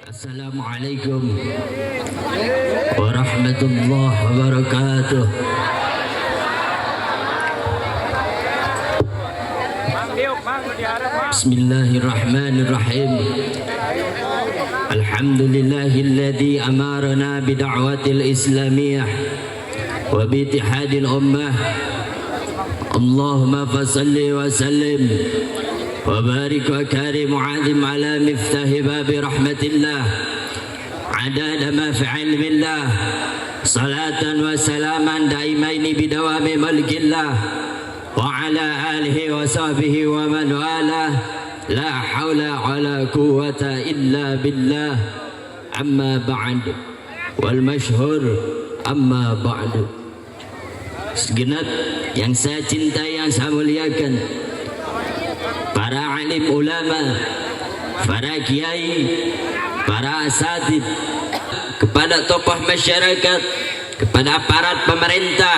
Assalamualaikum warahmatullahi wabarakatuh. Bismillahirrahmanirrahim. Alhamdulillahilladzi amarna bida'watil islamiyah wa biittihadil ummah. Allahumma fasalli wa sallim wa barik wa karim mu'adzim ala miftahi babi rahmatillah adada ma fi ilmillah salatan wa salaman daimaini bidawami mulkillah wa ala alihi wa sahbihi wa man walah la hawla wa la quwwata illa billah amma ba'd wal mashhur amma ba'd. Segenap yang saya cintai, yang saya muliakan, para alim ulama, para kiai, para asatid, kepada tokoh masyarakat, kepada aparat pemerintah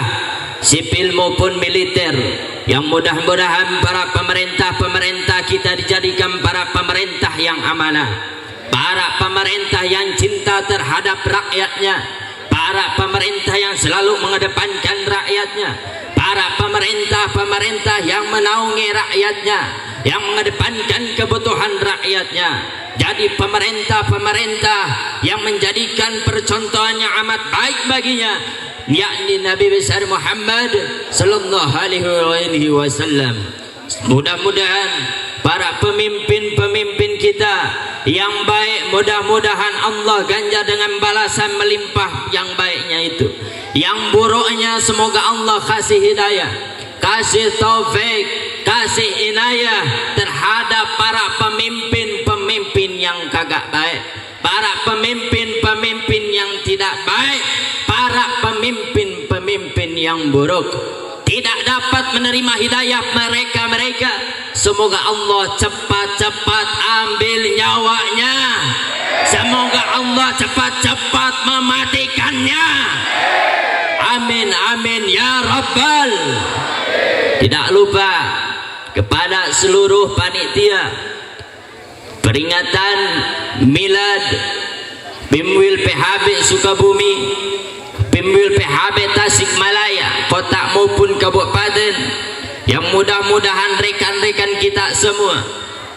sipil maupun militer, yang mudah-mudahan para pemerintah kita dijadikan para pemerintah yang amanah, para pemerintah yang cinta terhadap rakyatnya, para pemerintah yang selalu mengedepankan rakyatnya, para pemerintah yang menaungi rakyatnya, yang mengedepankan kebutuhan rakyatnya. Jadi pemerintah yang menjadikan percontohannya amat baik baginya, yakni Nabi besar Muhammad sallallahu alaihi wasallam. Mudah-mudahan para pemimpin kita yang baik, mudah-mudahan Allah ganjar dengan balasan melimpah yang baiknya itu. Yang buruknya semoga Allah kasih hidayah, kasih taufik, kasih inayah terhadap para pemimpin yang kagak baik, para pemimpin yang tidak baik, para pemimpin yang buruk, tidak dapat menerima hidayah mereka. Semoga Allah cepat-cepat ambil nyawanya, semoga Allah cepat-cepat mematikannya. Amin amin ya rabbal. Tidak lupa kepada seluruh panitia peringatan milad Bimwil PHB Sukabumi, Bimwil PHB Tasikmalaya, kota maupun kabupaten, yang mudah-mudahan rekan-rekan kita semua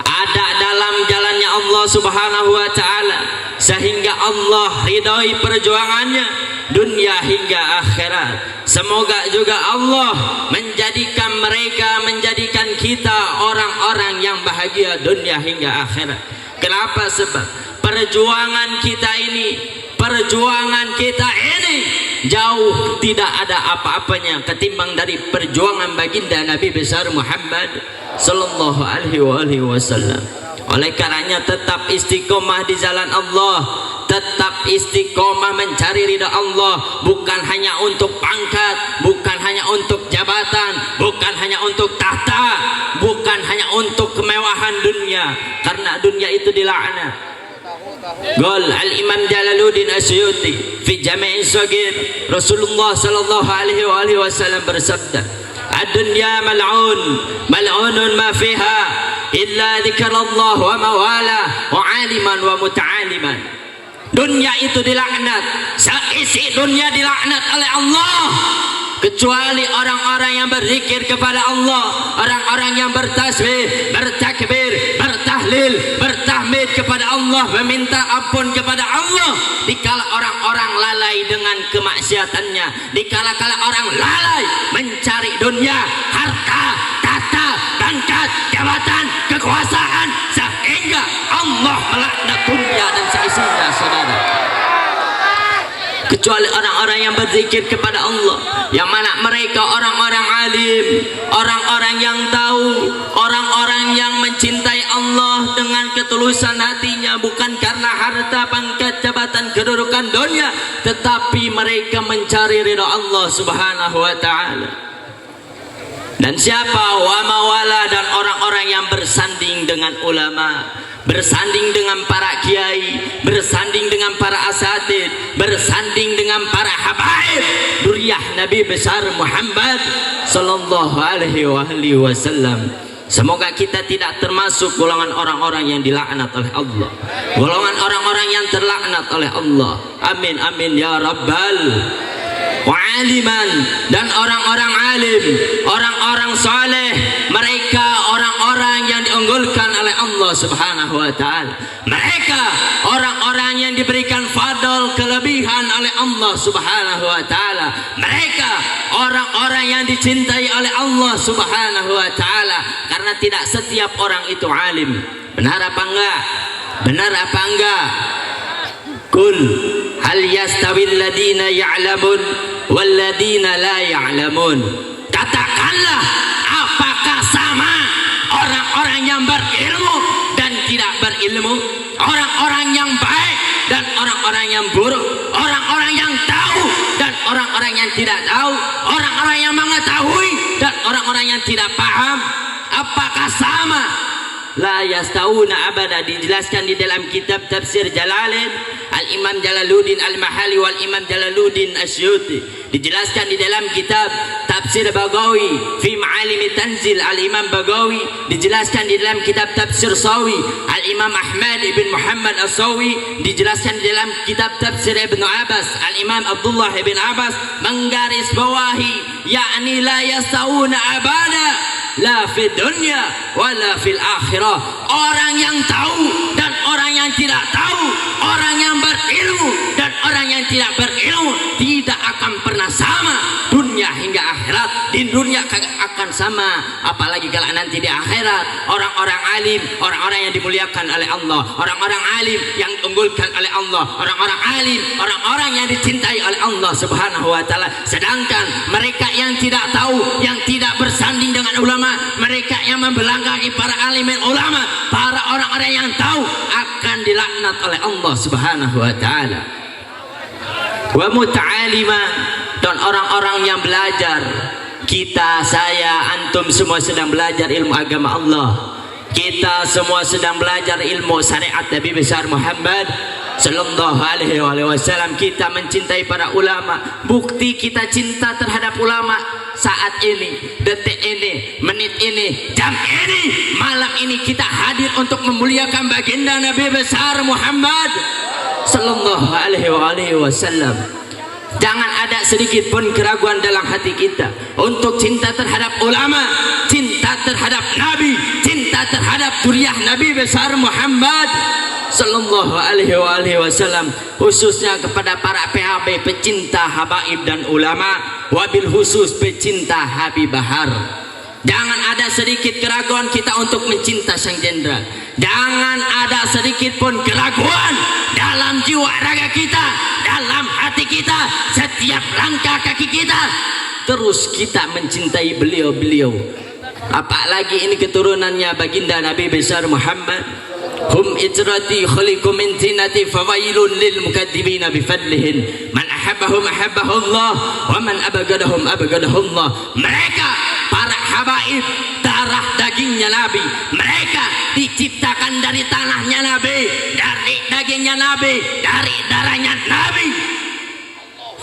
ada dalam jalannya Allah Subhanahu wa taala, sehingga Allah ridhoi perjuangannya dunia hingga akhirat. Semoga juga Allah menjadikan menjadikan kita orang-orang yang bahagia dunia hingga akhirat. Kenapa? Sebab perjuangan kita ini jauh tidak ada apa-apanya ketimbang dari perjuangan baginda Nabi besar Muhammad sallallahu alaihi wasallam. Oleh karenanya tetap istiqomah di jalan Allah, tetap istiqomah mencari ridha Allah, bukan hanya untuk pangkat, bukan hanya untuk jabatan, bukan hanya untuk tahta, bukan hanya untuk kemewahan dunia, karena dunia itu dilaknat. Qol al-Imam Jalaluddin Asyuti fi Jami' Shaghir, Rasulullah sallallahu alaihi wasallam bersabda, ad-dunya mal'unun ma fiha illa dzikrullah wa mawala wa aliman wa muta'aliman. Dunia itu dilaknat, seisi dunia dilaknat oleh Allah, kecuali orang-orang yang berzikir kepada Allah, orang-orang yang bertasbih, bertakbir, bertahlil, bertahmid kepada Allah, meminta ampun kepada Allah. Dikala orang-orang lalai dengan kemaksiatannya, dikala-kala orang lalai mencari dunia, harta, tahta, pangkat, jabatan, kekuasaan, sehingga Allah melaknat dunia dan seisinya, saudara. Kecuali orang-orang yang berzikir kepada Allah, yang mana mereka orang-orang alim, orang-orang yang tahu, orang-orang yang mencintai Allah dengan ketulusan hatinya, bukan karena harta, pangkat, jabatan, kedudukan dunia, tetapi mereka mencari ridha Allah Subhanahu wa taala. Dan siapa wa mawala, dan orang-orang yang bersanding dengan ulama, bersanding dengan para kiai, bersanding dengan para asatid, bersanding dengan para habaib duriyah Nabi besar Muhammad sallallahu alaihi wasallam. Semoga kita tidak termasuk golongan orang-orang yang dilaknat oleh Allah, golongan orang-orang yang terlaknat oleh Allah. Amin amin ya rabbal wa'aliman. Dan orang-orang alim, orang-orang saleh, mereka orang-orang yang diunggulkan oleh Allah subhanahu wa ta'ala. Mereka orang-orang yang diberikan fadl kelebihan oleh Allah subhanahu wa ta'ala. Mereka orang-orang yang dicintai oleh Allah subhanahu wa ta'ala. Karena tidak setiap orang itu alim. Benar apa enggak? Benar apa enggak? Kul hal yastawil ladina ya'lamun wal ladina la ya'lamun. Katakanlah, apakah sama orang-orang yang berilmu dan tidak berilmu, orang-orang yang baik dan orang-orang yang buruk, orang-orang yang tahu dan orang-orang yang tidak tahu, orang-orang yang mengetahui dan orang-orang yang tidak paham? Apakah sama? La yastauna abada. Dijelaskan di dalam kitab tafsir Jalalain Al-Imam Jalaluddin Al-Mahali wal Imam Jalaluddin Asyuti. Dijelaskan di dalam kitab tafsir Bagawi fi Ma'alimi Tanzil Al-Imam Bagawi. Dijelaskan di dalam kitab tafsir Sawi Al-Imam Ahmad ibn Muhammad As-Sawi. Dijelaskan di dalam kitab tafsir Ibn Abbas Al-Imam Abdullah ibn Abbas menggaris bawahi, yakni la yastauna abada la fid dunya wala fil akhirah. Orang yang tahu dan orang yang tidak tahu, orang yang berilmu dan orang yang tidak berilmu tidak akan pernah sama dunia hingga akhirat. Di dunia akan sama, apalagi kalau nanti di akhirat. Orang-orang alim, orang-orang yang dimuliakan oleh Allah, orang-orang alim yang diunggulkan oleh Allah, orang-orang alim, orang-orang yang dicintai oleh Allah subhanahu wa ta'ala. Sedangkan mereka yang tidak tahu, yang tidak bersanding dengan ulama, mereka yang membelangkangi para alim dan ulama, para orang-orang yang tahu, akan dilaknat oleh Allah subhanahu wa ta'ala. Wa muta'aliman, dan orang-orang yang belajar. Kita, saya, antum semua sedang belajar ilmu agama Allah. Kita semua sedang belajar ilmu syariat Nabi besar Muhammad sallallahu alaihi wasallam. Kita mencintai para ulama. Bukti kita cinta terhadap ulama saat ini, detik ini, menit ini, jam ini, malam ini kita hadir untuk memuliakan baginda Nabi besar Muhammad sallallahu alaihi wasallam. Jangan ada sedikit pun keraguan dalam hati kita untuk cinta terhadap ulama, cinta terhadap Nabi, cinta terhadap zuriyah Nabi besar Muhammad sallallahu alaihi wasallam, khususnya kepada para PHB pecinta habaib dan ulama, wabil khusus pecinta Habib Bahar. Jangan ada sedikit keraguan kita untuk mencinta sang jenderal. Jangan ada sedikit pun keraguan dalam jiwa raga kita, dalam hati kita, setiap langkah kaki kita. Terus kita mencintai beliau-beliau. Apalagi ini keturunannya baginda Nabi besar Muhammad. Hum ijrati khaliqum min tinati fawailun lil mukadzibina bifadlihin. Man ahabbahum ahabbahullah wa man abagadahum abagadahullah. Mereka para habaib, darah dagingnya Nabi. Mereka diciptakan dari tanahnya Nabi, dari dagingnya Nabi, dari darahnya Nabi.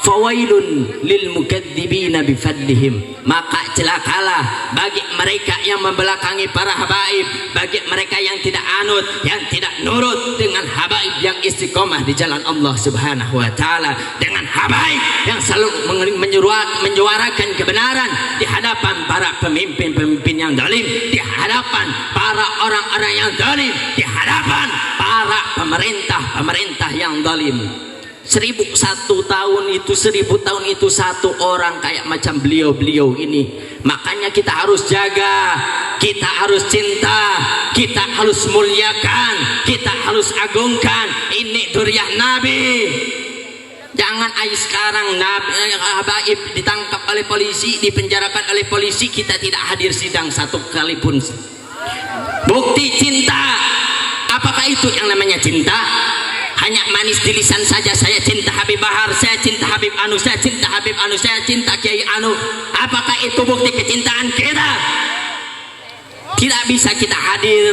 Fawailun lil mukadzibina bifadlihim. Maka celakalah bagi mereka yang membelakangi para habaib, bagi mereka yang tidak anut, yang tidak nurut dengan habaib yang istiqomah di jalan Allah subhanahu wa ta'ala, dengan habaib yang selalu menyuarakan kebenaran di hadapan para pemimpin-pemimpin yang zalim, di hadapan para orang-orang yang zalim, di hadapan para pemerintah yang zalim. 1001 tahun itu, 1000 tahun itu satu orang kayak macam beliau-beliau ini. Makanya kita harus jaga, kita harus cinta, kita harus muliakan, kita harus agungkan. Ini zuriyah Nabi. Jangan sekarang habaib ditangkap oleh polisi, dipenjarakan oleh polisi, kita tidak hadir sidang satu kali pun. Bukti cinta. Apakah itu yang namanya cinta? Hanya manis di lisan saja, saya cinta Habib Bahar, saya cinta Habib Anu, saya cinta Habib Anu, saya cinta Kiai Anu. Apakah itu bukti kecintaan kita? tidak bisa kita hadir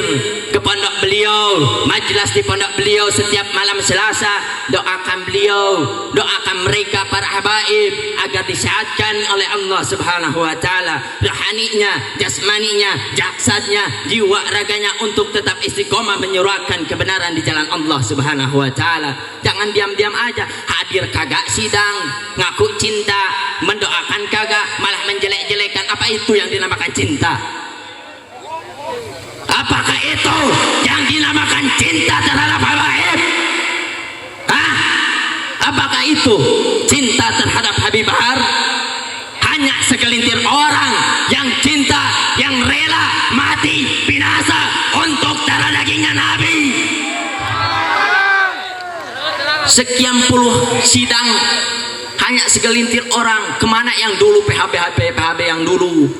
ke pondok beliau, majelis di pondok beliau setiap malam Selasa. Doakan beliau, doakan mereka para habaib agar disehatkan oleh Allah Subhanahu wa taala, rohaninya, jasmaninya, jasadnya, jiwa raganya untuk tetap istiqomah menyuarakan kebenaran di jalan Allah Subhanahu wa taala. Jangan diam-diam aja, hadir kagak sidang, ngaku cinta, mendoakan kagak, malah menjelek-jelekan. Apa itu yang dinamakan cinta? Apakah itu yang dinamakan cinta terhadap habaib? Hah? Apakah itu cinta terhadap Habib Bahar? Hanya segelintir orang yang cinta, yang rela mati binasa untuk darah dagingnya Nabi. Sekian puluh sidang, hanya segelintir orang. Kemana yang dulu PHB yang dulu,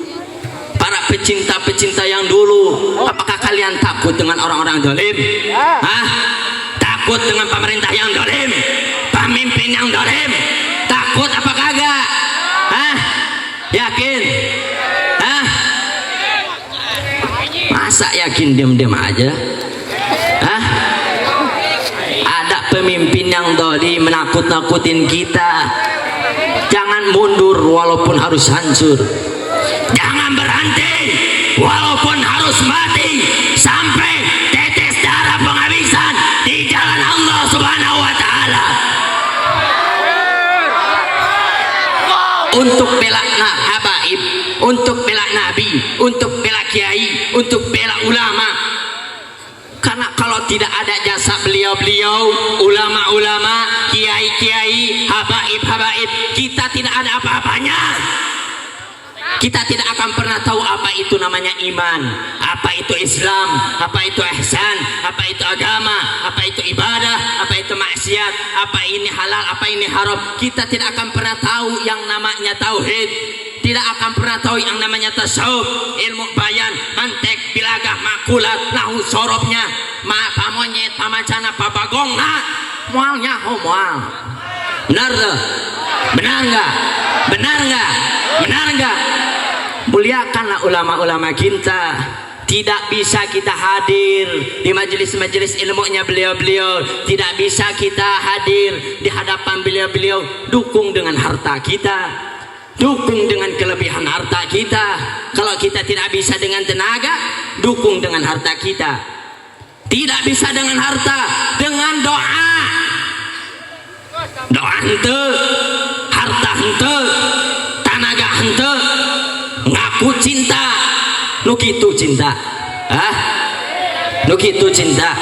para pecinta-pecinta yang dulu? Apakah kalian takut dengan orang-orang zalim? Hah? Takut dengan pemerintah yang zalim, pemimpin yang zalim? Takut apa kagak? Hah? Yakin? Hah? Masa yakin diam-diam aja? Hah? Ada pemimpin yang zalim menakut-nakutin kita. Jangan mundur walaupun harus hancur. Jangan berhenti walaupun harus mati sampai tetes darah penghabisan di jalan Allah Subhanahu wa taala. Untuk bela habaib, untuk bela nabi, untuk bela kiai, untuk bela ulama. Karena kalau tidak ada jasa beliau-beliau, ulama-ulama, kiai-kiai, habaib-habaib, kita tidak ada apa-apanya. Kita tidak akan pernah tahu apa itu namanya iman, apa itu Islam, apa itu ihsan, apa itu agama, apa itu ibadah, apa itu maksiat, apa ini halal, apa ini haram. Kita tidak akan pernah tahu yang namanya tauhid, tidak akan pernah tahu yang namanya tasawuf, ilmu bayan, mantek, bilagah, makulat, nahu sorobnya, pamonyet, pamacana, papagongna, mualnya, mual. Benar tuh? Benar nggak? Benar nggak? Benar nggak? Muliakanlah ulama-ulama kita. Tidak bisa kita hadir di majelis-majelis ilmunya beliau-beliau, tidak bisa kita hadir di hadapan beliau-beliau. Dukung dengan harta kita, dukung dengan kelebihan harta kita. Kalau kita tidak bisa dengan tenaga, dukung dengan harta kita. Tidak bisa dengan harta, dengan doa. Doa hente, harta hente, tenaga hente, ngaku cinta, nu kitu cinta, nu kitu cinta.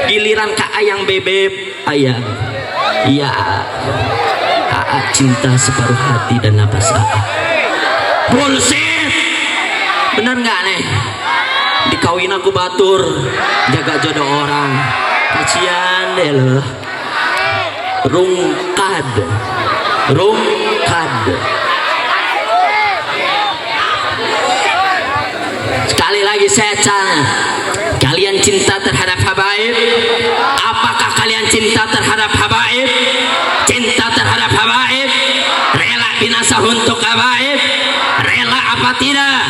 Giliran ka ayang bebeb, ayang, iya, cinta separuh hati dan nafas Aa. Bullshit, bener nggak nih? Dikawin aku batur, jaga jodoh orang, kasihan deh loh. Rungkad. Sekali lagi saya tanya, kalian cinta terhadap habaib? Apakah kalian cinta terhadap habaib? Cinta terhadap habaib? Rela binasa untuk habaib? Rela apa tidak?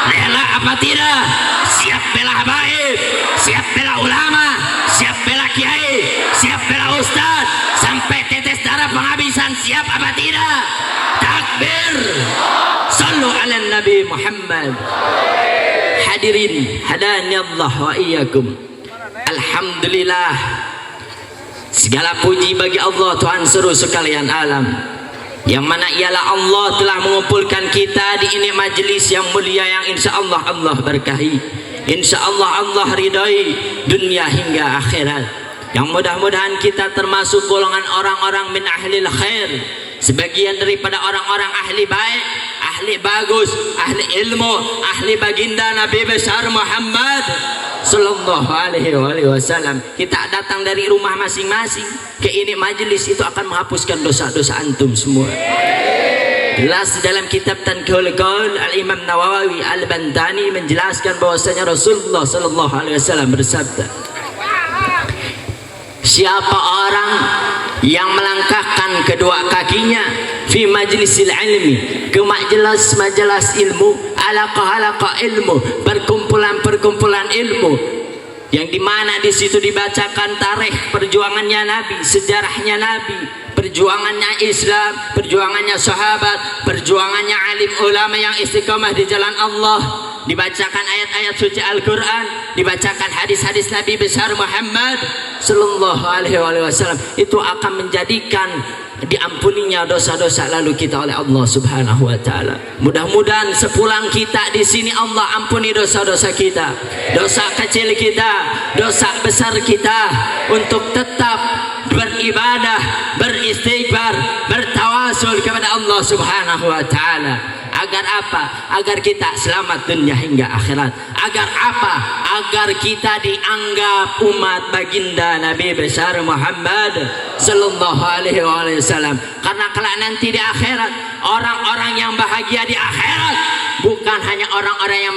Rela apa tidak? Siap bela habaib, siap bela ulama, siap bela kiai, siap bela ustaz, sampai tetes darah penghabisan, siap apa tidak? Takbir. Sallu ala Nabi Muhammad. Hadirin hadani Allah wa iyyakum. Alhamdulillah, segala puji bagi Allah Tuhan seluruh sekalian alam, yang mana ialah Allah telah mengumpulkan kita di ini majelis yang mulia, yang insya Allah Allah berkahi, insya Allah Allah ridhoi dunia hingga akhirat. Yang mudah-mudahan kita termasuk golongan orang-orang min ahlil khair, sebagian daripada orang-orang ahli baik, ahli bagus, ahli ilmu, ahli baginda Nabi besar Muhammad sallallahu alaihi wasallam. Kita datang dari rumah masing-masing ke ini majelis, itu akan menghapuskan dosa-dosa antum semua. Jelas dalam kitab Tanqihul Qaul, Al-Imam Nawawi Al-Bantani menjelaskan bahwasanya Rasulullah sallallahu alaihi wasallam bersabda, siapa orang yang melangkahkan kedua kakinya fi majlisil ilmi, ke majelis ilmu, alaqa ilmu, berkumpul perkumpulan ilmu yang dimana di situ dibacakan tarikh perjuangannya Nabi, sejarahnya Nabi, perjuangannya Islam, perjuangannya sahabat, perjuangannya alim ulama yang istiqomah di jalan Allah, dibacakan ayat-ayat suci Al-Quran, dibacakan hadis-hadis Nabi besar Muhammad sallallahu alaihi wasallam. Itu akan menjadikan diampuninya dosa-dosa lalu kita oleh Allah Subhanahu wa taala. Mudah-mudahan sepulang kita di sini Allah ampuni dosa-dosa kita, dosa kecil kita, dosa besar kita, untuk tetap beribadah, beristighfar, bertawasul kepada Allah Subhanahu wa taala. Agar apa? Agar kita selamat dunia hingga akhirat. Agar apa? Agar kita dianggap umat baginda Nabi besar Muhammad sallallahu alaihi wasallam. Karena kelak nanti di akhirat, orang-orang yang bahagia di akhirat bukan hanya orang-orang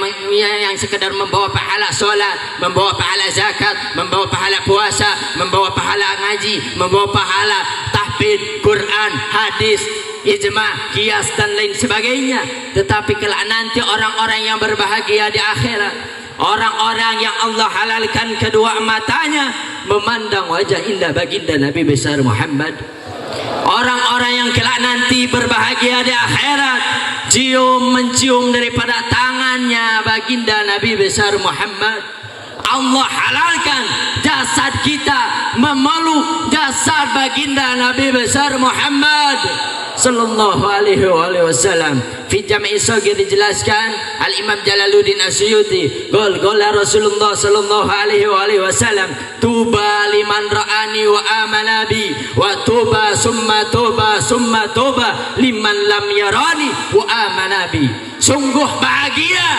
yang sekedar membawa pahala sholat, membawa pahala zakat, membawa pahala puasa, membawa pahala ngaji, membawa pahala tahfidz Quran, hadis, ijma, kias dan lain sebagainya. Tetapi kelak nanti orang-orang yang berbahagia di akhirat, orang-orang yang Allah halalkan kedua matanya memandang wajah indah baginda Nabi besar Muhammad. Orang-orang yang kelak nanti berbahagia di akhirat mencium daripada tangannya baginda Nabi besar Muhammad. Allah halalkan jasad kita memeluk jasad baginda Nabi besar Muhammad sallallahu alaihi wasallam. Fi Jami' Shaghir dijelaskan Al-Imam Jalaluddin Asyuti, qala Rasulullah sallallahu alaihi wasallam, tuba liman ra'ani wa amana bi wa tuba summa tuba liman lam yarani wa amana bi. Sungguh bahagia,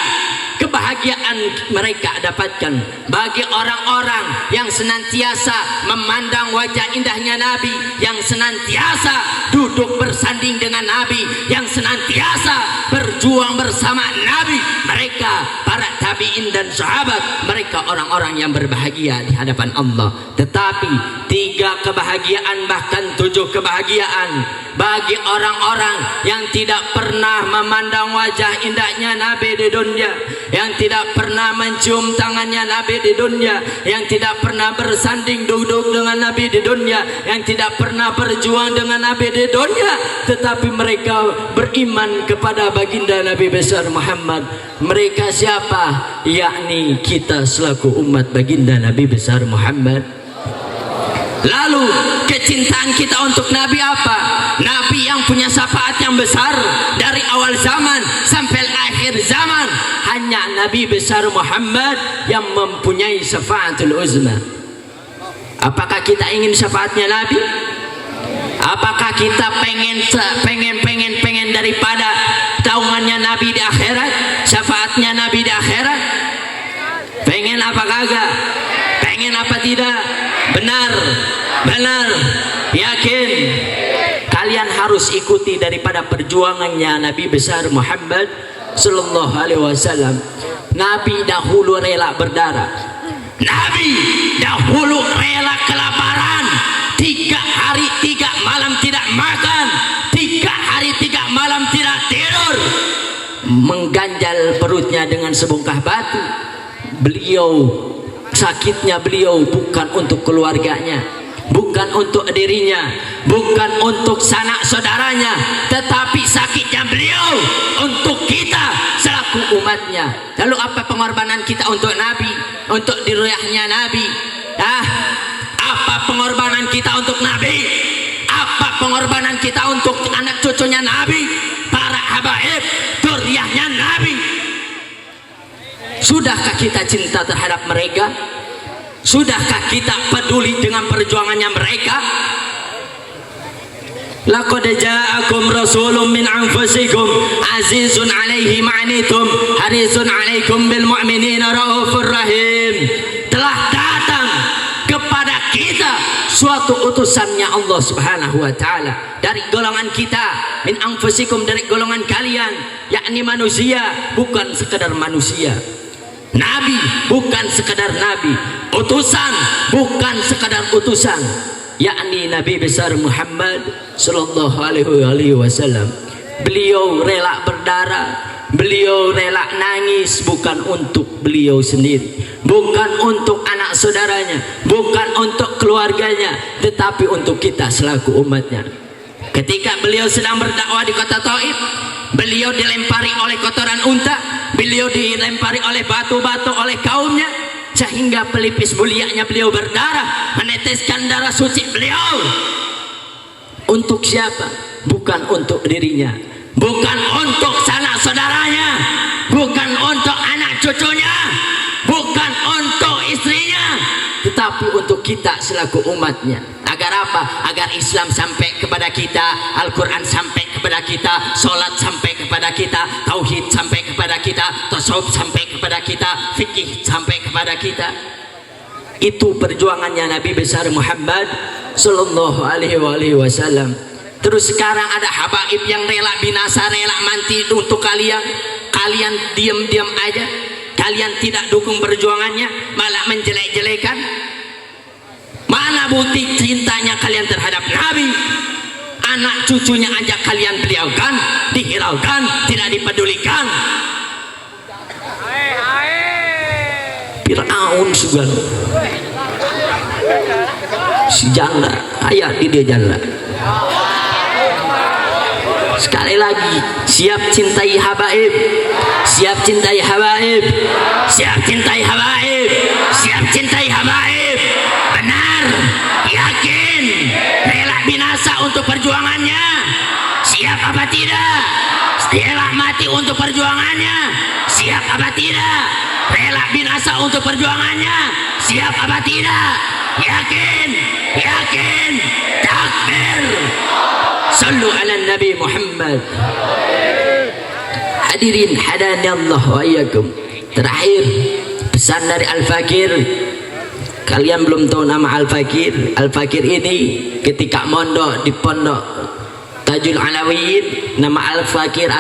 kebahagiaan mereka dapatkan bagi orang-orang yang senantiasa memandang wajah indahnya Nabi, yang senantiasa duduk bersanding dengan Nabi, yang senantiasa berjuang bersama Nabi. Mereka para tabi'in dan sahabat, mereka orang-orang yang berbahagia di hadapan Allah. Tetapi 3 kebahagiaan bahkan 7 kebahagiaan bagi orang-orang yang tidak pernah memandang wajah indahnya Nabi di dunia, yang tidak pernah mencium tangannya Nabi di dunia, yang tidak pernah bersanding duduk dengan Nabi di dunia, yang tidak pernah berjuang dengan Nabi di dunia, tetapi mereka beriman kepada baginda Nabi besar Muhammad. Mereka siapa? Yakni kita selaku umat baginda Nabi besar Muhammad. Lalu kecintaan kita untuk Nabi apa? Nabi yang punya syafaat yang besar dari awal zaman sampai akhir zaman. Hanya Nabi besar Muhammad yang mempunyai syafaatul uzma. Apakah kita ingin syafaatnya Nabi? Apakah kita pengen daripada taungannya Nabi di akhirat, syafaatnya Nabi di akhirat? Pengen apa kagak? Pengen apa tidak? Benar, yakin. Kalian harus ikuti daripada perjuangannya Nabi besar Muhammad sallallahu alaihi wasallam. Nabi dahulu rela berdarah. Nabi dahulu rela kelaparan. 3 hari 3 malam tidak makan, 3 hari 3 malam tidak tidur, mengganjal perutnya dengan sebongkah batu. Sakitnya beliau bukan untuk keluarganya, bukan untuk dirinya, bukan untuk sanak saudaranya, tetapi sakitnya beliau untuk kita selaku umatnya. Lalu apa pengorbanan kita untuk Nabi, untuk diruyahnya Nabi? Apa pengorbanan kita untuk Nabi? Apa pengorbanan kita untuk anak cucunya Nabi, para habaib, duriyahnya Nabi? Sudahkah kita cinta terhadap mereka? Sudahkah kita peduli dengan perjuangannya mereka? Laqad ja'akum rasulun min anfusikum azizun 'alaihi ma'anitum harisun 'alaikum bil mu'minina raufur rahim. Telah datang kepada kita suatu utusannya Allah Subhanahu wa taala dari golongan kita, min anfusikum, dari golongan kalian, yakni manusia, bukan sekedar manusia. Nabi bukan sekadar nabi, utusan bukan sekadar utusan, yakni Nabi besar Muhammad sallallahu alaihi wasallam. Beliau rela berdarah, Beliau rela nangis bukan untuk beliau sendiri, bukan untuk anak saudaranya, bukan untuk keluarganya, tetapi untuk kita selaku umatnya. Ketika beliau sedang berdakwah di kota Taif, beliau dilempari oleh kotoran unta, beliau dilempari oleh batu-batu oleh kaumnya, sehingga pelipis bulianya beliau berdarah, meneteskan darah suci beliau. Untuk siapa? Bukan untuk dirinya, bukan untuk sanak saudaranya, bukan untuk anak cucunya, bukan untuk istrinya, tetapi untuk kita selaku umatnya. Agar apa? Agar Islam sampai kepada kita, Al-Quran sampai kepada kita, sholat sampai kepada kita, tauhid sampai kepada kita, tasawuf sampai kepada kita, fikih sampai kepada kita. Itu perjuangannya Nabi besar Muhammad sallallahu alaihi wasallam. Terus sekarang ada habaib yang rela binasa, rela mati untuk kalian. Kalian diam-diam aja, kalian tidak dukung perjuangannya, malah menjelek-jelekan. Mana bukti cintanya kalian terhadap Nabi? Anak cucunya aja kalian beliaukan, dihiraukan, tidak dipedulikan. Fir'aun juga si janda, ayat di dia janda. Sekali lagi, siap cintai habaib, siap cintai habaib, siap cintai habaib, siap cintai habaib. Benar, yakin, rela binasa untuk perjuangannya. Siap apa tidak? Rela mati untuk perjuangannya. Siap apa tidak? Rela binasa untuk perjuangannya. Siap apa tidak? Yakin, yakin, takbir. Sallu ala Nabi Muhammad. Hadirin hadani Allah wa iyyakum. Terakhir, pesan dari Al-Fakir. Kalian belum tahu nama Al-Fakir. Al-Fakir ini ketika mondok di pondok Tajul Alawiyin, nama Al-Fakir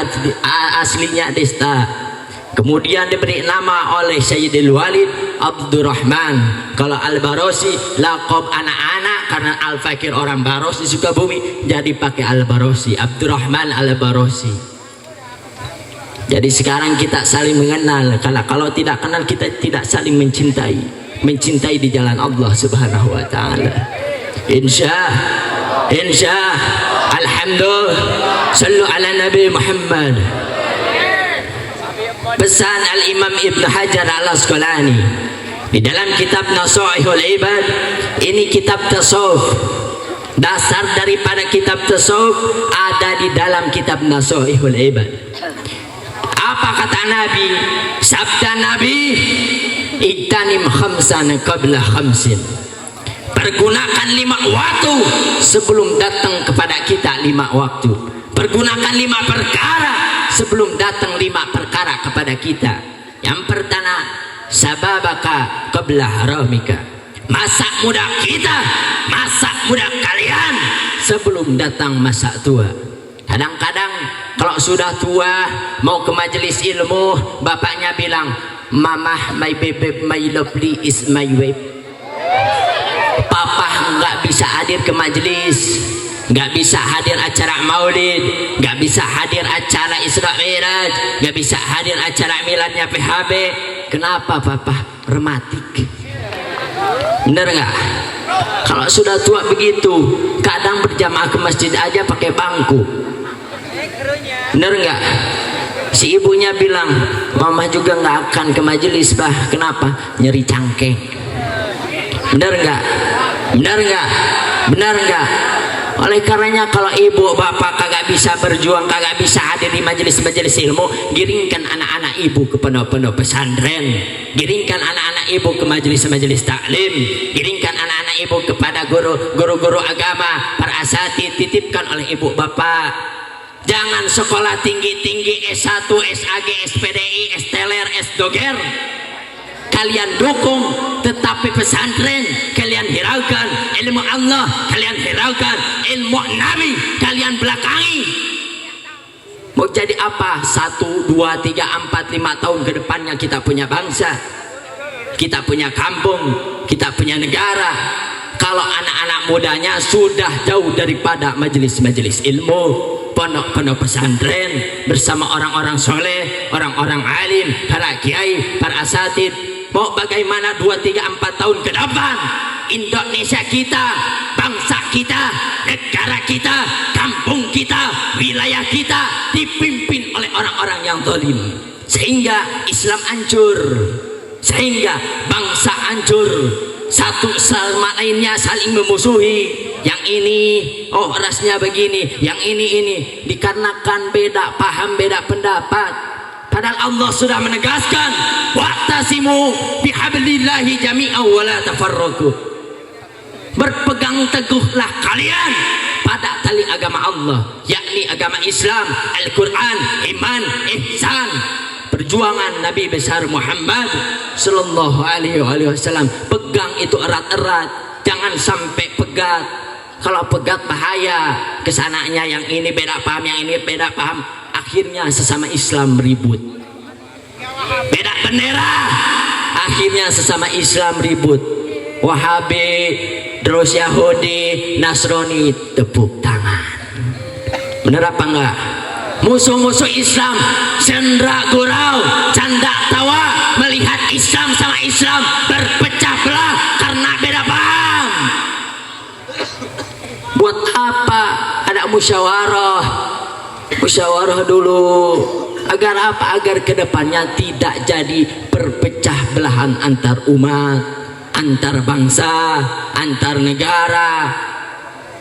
aslinya Desta. Kemudian diberi nama oleh Sayyidil Walid Abdurrahman. Kalau Al-Barosi laqab anak-anak, karena Al-Fakir orang Baros di Sukabumi, jadi pakai Al-Barosi, Abdurrahman Al-Barosi. Jadi sekarang kita saling mengenal. Kalau tidak kenal, kita tidak saling mencintai. Mencintai di jalan Allah Subhanahu wa taala. Insya alhamdulillah. Sallu ala Nabi Muhammad. Pesan Al-Imam Ibn Hajar Al-Asqalani di dalam kitab Nasaihul Ibad. Ini kitab tasawuf. Dasar daripada kitab tasawuf ada di dalam kitab Nasaihul Ibad. Apa kata Nabi? Sabda Nabi, "Iktanim khamsan qabla khamsin." Pergunakan 5 waktu sebelum datang kepada kita 5 waktu. Pergunakan 5 perkara sebelum datang 5 perkara kepada kita. Yang pertama, sababaka qabla haramika. Masa muda kita, masa muda kalian sebelum datang masa tua. Kadang-kadang kalau sudah tua mau ke majelis ilmu, bapaknya bilang, "Mamah, my baby, my lovely is my wife." Papa nggak bisa hadir ke majelis, nggak bisa hadir acara maulid, nggak bisa hadir acara Isra Mi'raj, nggak bisa hadir acara miladnya PHB. Kenapa Papa? Rematik. Bener nggak? Kalau sudah tua begitu, kadang berjamaah ke masjid aja pakai bangku. Bener nggak? Si ibunya bilang, "Mama juga nggak akan ke majelis, Bah." Kenapa? Nyeri cangkeng. Bener nggak? Bener nggak? Bener nggak? Oleh karenanya kalau ibu bapak kagak bisa berjuang, kagak bisa hadir di majelis-majelis ilmu, giringkan anak-anak ibu ke pondok-pondok pesantren, giringkan anak-anak ibu ke majelis-majelis taklim, giringkan anak-anak ibu kepada guru-guru agama, para asatidz, titipkan oleh ibu bapak. Jangan sekolah tinggi-tinggi S1, SAG, SPDI, STeler, S-Doger kalian dukung, tetapi pesantren kalian hiraukan, ilmu Allah kalian hiraukan, ilmu Nabi kalian belakangi. Mau jadi apa? 1, 2, 3, 4, 5 tahun ke depannya kita punya bangsa, kita punya kampung, kita punya negara. Kalau anak-anak mudanya sudah jauh daripada majelis-majelis ilmu, pondok-pondok pesantren bersama orang-orang soleh, orang-orang alim, para kiai, para asatid. Mau bagaimana 2, 3, 4 tahun ke depan Indonesia kita, bangsa kita, negara kita, kampung kita, wilayah kita dipimpin oleh orang-orang yang zalim, sehingga Islam hancur, sehingga bangsa hancur, satu sama lainnya saling memusuhi. Yang ini rasnya begini, yang ini dikarenakan beda paham, beda pendapat. Padahal Allah sudah menegaskan, wa'tasimu bihablillahi jami'an wa la tafarraqu. Berpegang teguhlah kalian pada tali agama Allah, yakni agama Islam, Al-Quran, iman, ihsan, perjuangan Nabi besar Muhammad sallallahu alaihi wasallam. Pegang itu erat-erat, jangan sampai pegat. Kalau pegat bahaya, kesananya yang ini beda paham, yang ini beda paham, akhirnya sesama Islam ribut. Beda bendera, akhirnya sesama Islam ribut. Wahabi, terus Yahudi, Nasrani tepuk tangan. Bener apa enggak? Musuh-musuh Islam sendra gurau, canda tawa melihat Islam sama Islam berpecah belah karena beda paham. Buat apa ada musyawarah? Musyawarah dulu. Agar apa? Agar kedepannya tidak jadi perpecah belahan antar umat, antar bangsa, antar negara.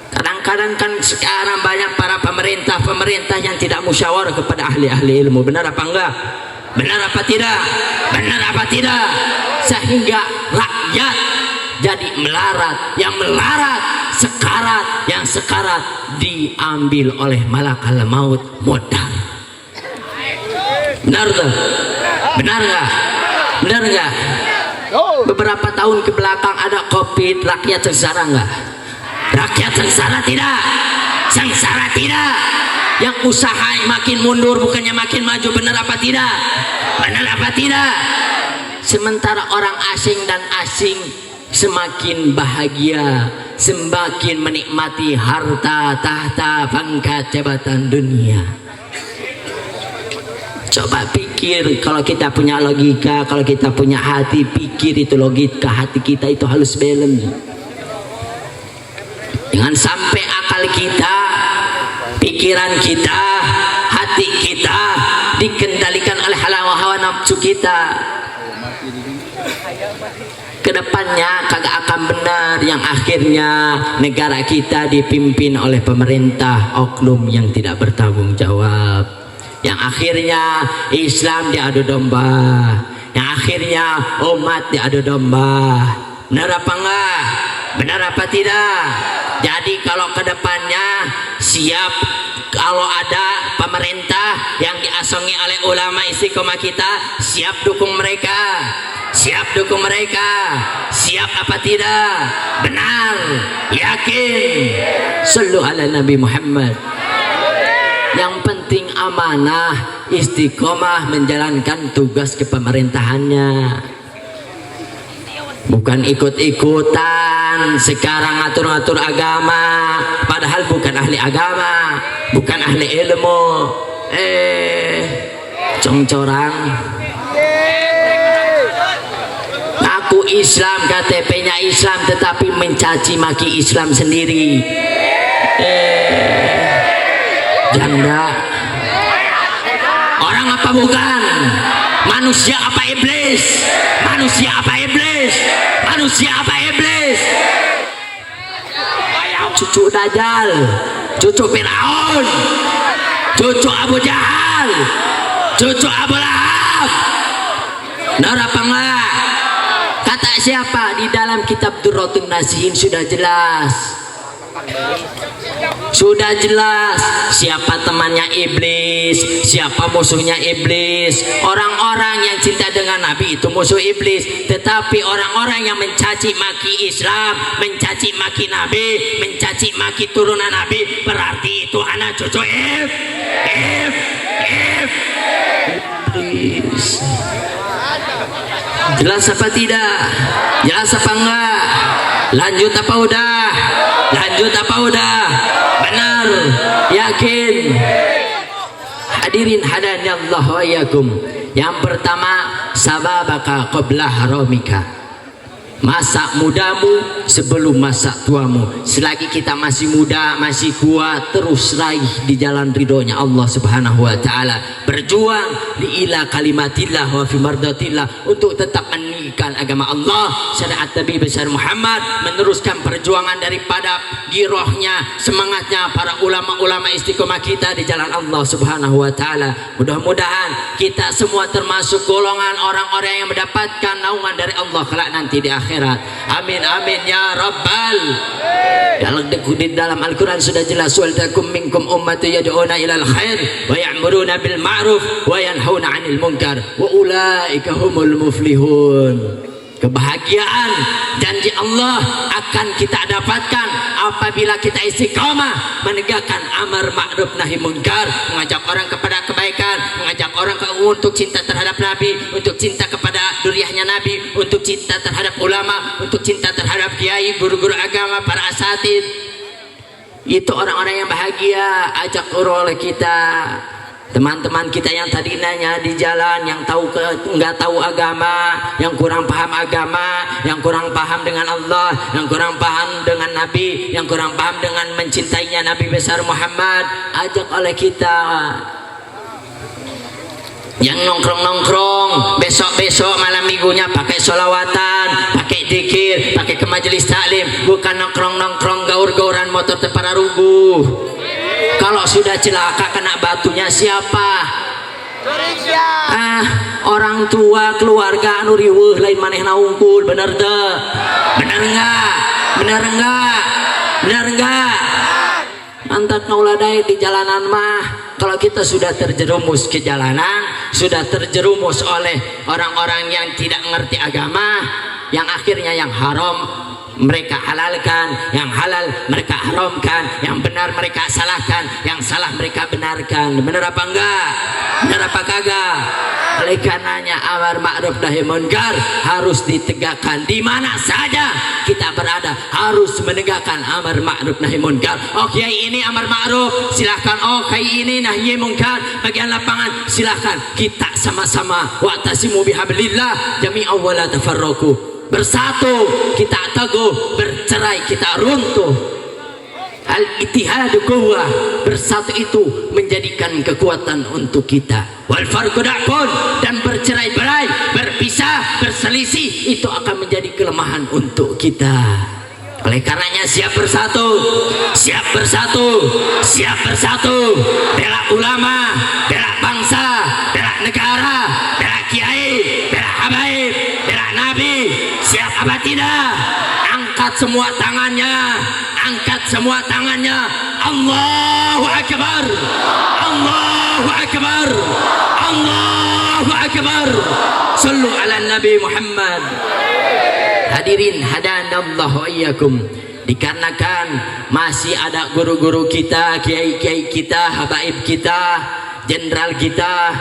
Kadang-kadang kan sekarang banyak para pemerintah yang tidak musyawarah kepada ahli-ahli ilmu. Benar apa enggak? Benar apa tidak? Benar apa tidak? Sehingga rakyat jadi melarat, yang melarat sekarat, yang sekarat diambil oleh malakal maut modal. Benar tuh? Benar nggak? Benar nggak? Beberapa tahun ke belakang ada COVID, rakyat sengsara nggak? Rakyat sengsara tidak? Sengsara tidak? Yang usaha makin mundur bukannya makin maju. Benar apa tidak? Benar apa tidak? Sementara orang asing dan asing semakin bahagia, semakin menikmati harta, tahta, pangkat, jabatan dunia. Coba pikir, kalau kita punya logika, kalau kita punya hati, pikir itu logika hati kita itu harus balance. Jangan sampai akal kita, pikiran kita, hati kita dikendalikan oleh hawa nafsu kita. Kedepannya kagak akan benar, yang akhirnya negara kita dipimpin oleh pemerintah oknum yang tidak bertanggung jawab. Yang akhirnya Islam diadu domba, yang akhirnya umat diadu domba. Benar apa enggak? Benar apa tidak? Jadi kalau kedepannya siap, kalau ada pemerintah yang diasongi oleh ulama istiqomah kita, siap dukung mereka. Siap dukung mereka. Siap apa tidak? Benar, yakin. Sallu ala Nabi Muhammad. Yang penting amanah, istiqomah menjalankan tugas kepemerintahannya. Bukan ikut-ikutan sekarang ngatur-ngatur agama, padahal bukan ahli agama, bukan ahli ilmu. Congcorang. Aku Islam, KTP-nya Islam, tetapi mencaci maki Islam sendiri. Janda. Orang apa bukan? Manusia apa iblis? Manusia apa iblis? Manusia apa iblis? Cucu Dajjal, cucu Fir'aun, cucu Abu Jahal, cucu Abu Lahab. Benar apa enggak? Kata siapa? Di dalam kitab Durratun Nasihin sudah jelas. Sudah jelas siapa temannya iblis, siapa musuhnya iblis. Orang-orang yang cinta dengan Nabi itu musuh iblis. Tetapi orang-orang yang mencaci maki Islam, mencaci maki Nabi, mencaci maki turunan Nabi, berarti itu anak cucu iblis. Jelas apa tidak? Jelas apa enggak? Lanjut apa udah? Lanjut apa udah? Benar. benar? Yakin? Hadirin hadanallah wa iyyakum. Yang pertama, sababaka qabla haramika. Masa mudamu sebelum masa tuamu. Selagi kita masih muda, masih kuat, terus raih di jalan ridhonya Allah Subhanahu wa taala. Berjuang di ila kalimatillah wa fi mardatillah, untuk tetap meninggikan agama Allah, syariat Nabi besar Muhammad, meneruskan perjuangan daripada girohnya, semangatnya para ulama-ulama istiqomah kita di jalan Allah Subhanahu wa taala. Mudah-mudahan kita semua termasuk golongan orang-orang yang mendapatkan naungan dari Allah kelak nanti di akhirat. Amin amin ya rabbal. Di dalam Al-Quran sudah jelas, wal takum minkum ummatu yad'una ilal khair wa ya'muruna bil ma'ruf wa yanhauna 'anil munkar wa ulaika humul muflihun. Kebahagiaan janji Allah akan kita dapatkan apabila kita istiqamah menegakkan amar ma'ruf nahi munkar, mengajak orang kepada kebaikan, mengajak orang untuk cinta terhadap Nabi, untuk cinta kepada duriahnya Nabi, untuk cinta terhadap ulama, untuk cinta terhadap kiai, guru-guru agama, para asatid. Itu orang-orang yang bahagia. Ajak oleh kita teman-teman kita yang tadi nanya di jalan, yang nggak tahu agama, yang kurang paham agama, yang kurang paham dengan Allah, yang kurang paham dengan Nabi, yang kurang paham dengan mencintainya Nabi besar Muhammad. Ajak oleh kita. Yang nongkrong-nongkrong besok-besok malam minggunya pakai sholawatan, pakai zikir, pakai ke majelis taklim, bukan nongkrong-nongkrong gaur-gauran motor tepara rubuh. Kalau sudah celaka kena batunya siapa? Orang tua, keluarga anu riweuh lain manehna unggul. Bener teu? Bener enggak? Bener enggak? Bener enggak? Mantat nauladai di jalanan mah, kalau kita sudah terjerumus ke jalanan, sudah terjerumus oleh orang-orang yang tidak mengerti agama, yang akhirnya yang haram mereka halalkan, yang halal mereka haramkan, yang benar mereka salahkan, yang salah mereka benarkan. Benar apa enggak? Benar apa kagak? Oleh karenanya amar ma'ruf nahi munkar harus ditegakkan di mana saja kita berada, harus menegakkan amar ma'ruf nahi munkar. Oh kiai ini amar ma'ruf, silahkan. Oh kiai ini nahi munkar, bagian lapangan silahkan. Kita sama-sama wa'tasimu bihablillah jami'an wa la tafarraqu. Bersatu kita teguh, bercerai kita runtuh. Al-ittihadu quwwah, bersatu itu menjadikan kekuatan untuk kita. Wal farqu da'fun, dan bercerai-berai, berpisah, berselisih itu akan menjadi kelemahan untuk kita. Oleh karenanya siap bersatu, siap bersatu, siap bersatu. Bela ulama, bela bangsa, bela negara, bela kiai, bela habaib, bela nabi. Siap apa tidak? Angkat semua tangannya, angkat semua tangannya. Allahu Akbar, Allahu Akbar, Allahu Akbar. Sallu ala Nabi Muhammad. Hadirin hadanallah wa iyyakum. Dikarenakan masih ada guru-guru kita, kiai-kiai kita, habaib kita, jenderal kita,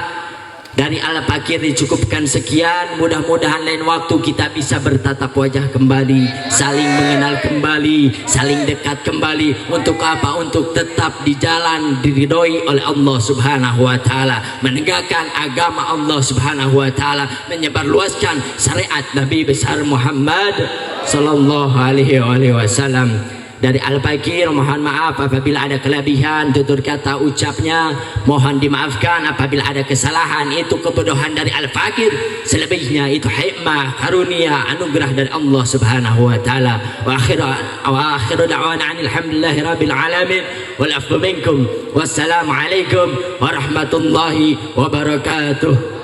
dari Al-Fakir dicukupkan sekian. Mudah-mudahan lain waktu kita bisa bertatap wajah kembali, saling mengenal kembali, saling dekat kembali. Untuk apa? Untuk tetap di jalan diridhoi oleh Allah Subhanahu wa taala, menegakkan agama Allah Subhanahu wa taala, menyebarluaskan syariat Nabi besar Muhammad sallallahu alaihi wasallam. Dari Al-Fakir mohon maaf apabila ada kelebihan tutur kata ucapnya, mohon dimaafkan apabila ada kesalahan. Itu kebodohan dari Al-Fakir, selebihnya itu hikmah, karunia, anugerah dari Allah Subhanahu wa taala. Wa akhiru da'wana alhamdulillahi rabbil alamin wal afwu minkum. Wassalamu alaikum warahmatullahi wabarakatuh.